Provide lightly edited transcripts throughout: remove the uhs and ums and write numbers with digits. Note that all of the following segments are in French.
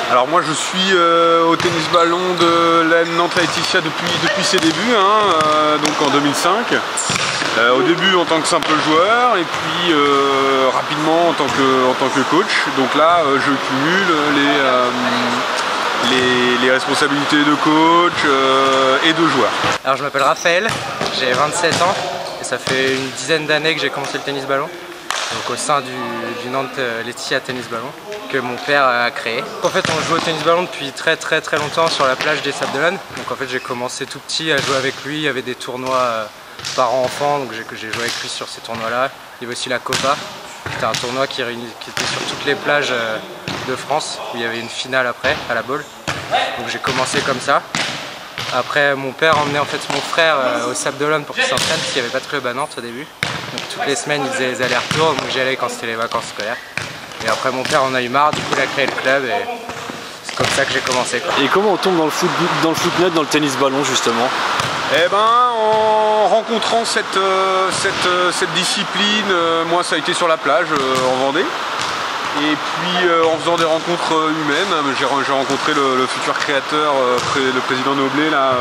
Alors moi je suis au tennis ballon de l'AM Nantes Laetitia depuis ses débuts, donc en 2005. Au début en tant que simple joueur et puis rapidement en tant que coach. Donc là je cumule les responsabilités de coach et de joueur. Alors je m'appelle Raphaël, j'ai 27 ans et ça fait une dizaine d'années que j'ai commencé le tennis ballon. Donc au sein du Nantes Laetitia tennis ballon que mon père a créé. En fait on joue au tennis ballon depuis très longtemps sur la plage des Sables d'Olonne. Donc en fait j'ai commencé tout petit à jouer avec lui, il y avait des tournois parents-enfants, donc j'ai joué avec lui sur ces tournois là. Il y avait aussi la Copa, c'était un tournoi qui était sur toutes les plages de France, où il y avait une finale après à la balle. Donc j'ai commencé comme ça. Après mon père emmenait en fait mon frère au Sables d'Olonne pour qu'il s'entraîne parce qu'il n'y avait pas de club à Nantes au début. Donc toutes les semaines il faisait les allers-retours, donc j'y allais quand c'était les vacances scolaires. Et après mon père en a eu marre, du coup il a créé le club et c'est comme ça que j'ai commencé, quoi. Et comment on tombe dans le footnet, dans le tennis ballon justement? Eh ben en rencontrant cette discipline, moi ça a été sur la plage en Vendée. Et puis en faisant des rencontres humaines, j'ai rencontré le futur créateur, le président Noblet là,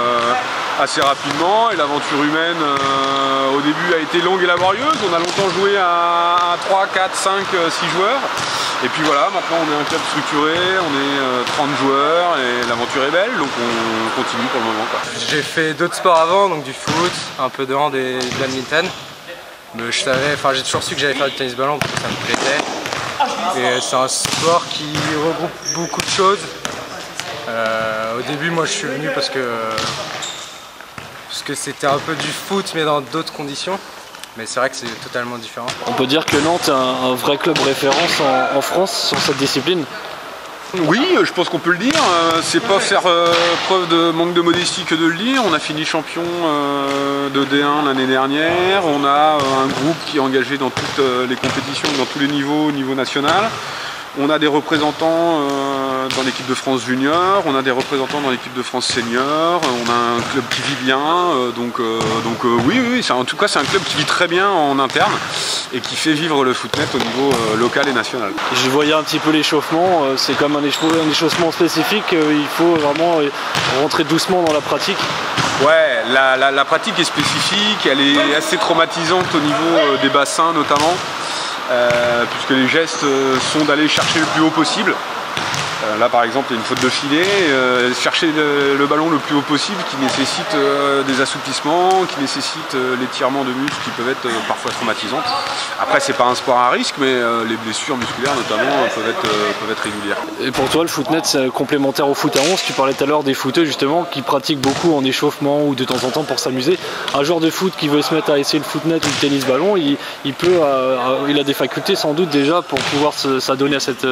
assez rapidement. Et l'aventure humaine au début a été longue et laborieuse. On a longtemps joué à 3, 4, 5, 6 joueurs. Et puis voilà, maintenant on est un club structuré, on est 30 joueurs et l'aventure est belle, donc on continue pour le moment, quoi. J'ai fait d'autres sports avant, donc du foot, un peu de hand et de badminton. Mais j'ai toujours su que j'allais faire du tennis ballon parce que ça me plaisait. Et c'est un sport qui regroupe beaucoup de choses. Au début, moi je suis venu parce que c'était un peu du foot mais dans d'autres conditions. Mais c'est vrai que c'est totalement différent. On peut dire que Nantes est un vrai club référence en France sur cette discipline? Oui, je pense qu'on peut le dire. C'est pas faire preuve de manque de modestie que de le dire. On a fini champion de D1 l'année dernière. On a un groupe qui est engagé dans toutes les compétitions, dans tous les niveaux, au niveau national. On a des représentants dans l'équipe de France junior, on a des représentants dans l'équipe de France senior, on a un club qui vit bien, oui, en tout cas c'est un club qui vit très bien en interne et qui fait vivre le footnet au niveau local et national. Je voyais un petit peu l'échauffement, c'est comme un échauffement spécifique, il faut vraiment rentrer doucement dans la pratique. Ouais, la pratique est spécifique, elle est assez traumatisante au niveau des bassins notamment. Puisque les gestes sont d'aller chercher le plus haut possible. Là par exemple il y a une faute de filet, chercher le ballon le plus haut possible qui nécessite des assouplissements, qui nécessite l'étirement de muscles qui peuvent être parfois traumatisantes. Après c'est pas un sport à risque mais les blessures musculaires notamment peuvent être régulières. Et pour toi le footnet c'est complémentaire au foot à 11, tu parlais tout à l'heure des footeux justement qui pratiquent beaucoup en échauffement ou de temps en temps pour s'amuser. Un joueur de foot qui veut se mettre à essayer le footnet ou le tennis ballon, il a des facultés sans doute déjà pour pouvoir s'adonner à cette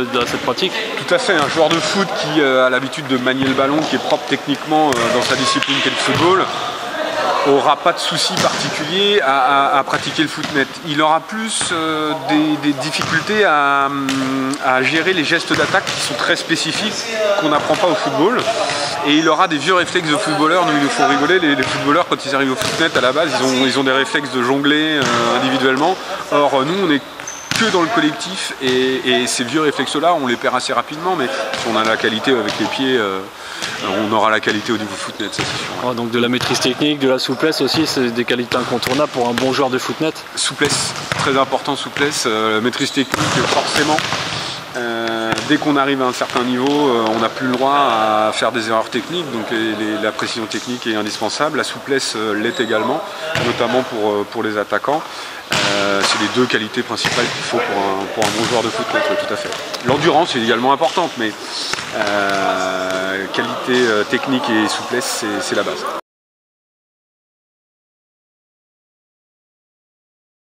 pratique. Tout à fait, un joueur de foot qui a l'habitude de manier le ballon, qui est propre techniquement dans sa discipline qu'est le football, aura pas de souci particulier à pratiquer le footnet. Il aura plus des difficultés à gérer les gestes d'attaque qui sont très spécifiques, qu'on n'apprend pas au football. Et il aura des vieux réflexes de footballeurs. Nous, il nous faut rigoler, les footballeurs, quand ils arrivent au footnet, à la base, ils ont des réflexes de jongler individuellement. Or, nous, on est que dans le collectif et ces vieux réflexes là on les perd assez rapidement, mais si on a la qualité avec les pieds on aura la qualité au niveau footnet, ça c'est sûr. Ouais, donc de la maîtrise technique, de la souplesse aussi, c'est des qualités incontournables pour un bon joueur de footnet. Souplesse, très important, souplesse, maîtrise technique forcément. Dès qu'on arrive à un certain niveau, on n'a plus le droit à faire des erreurs techniques, donc la précision technique est indispensable, la souplesse l'est également, notamment pour les attaquants. C'est les deux qualités principales qu'il faut pour un bon joueur de foot, tout à fait. L'endurance est également importante, mais qualité technique et souplesse, c'est la base.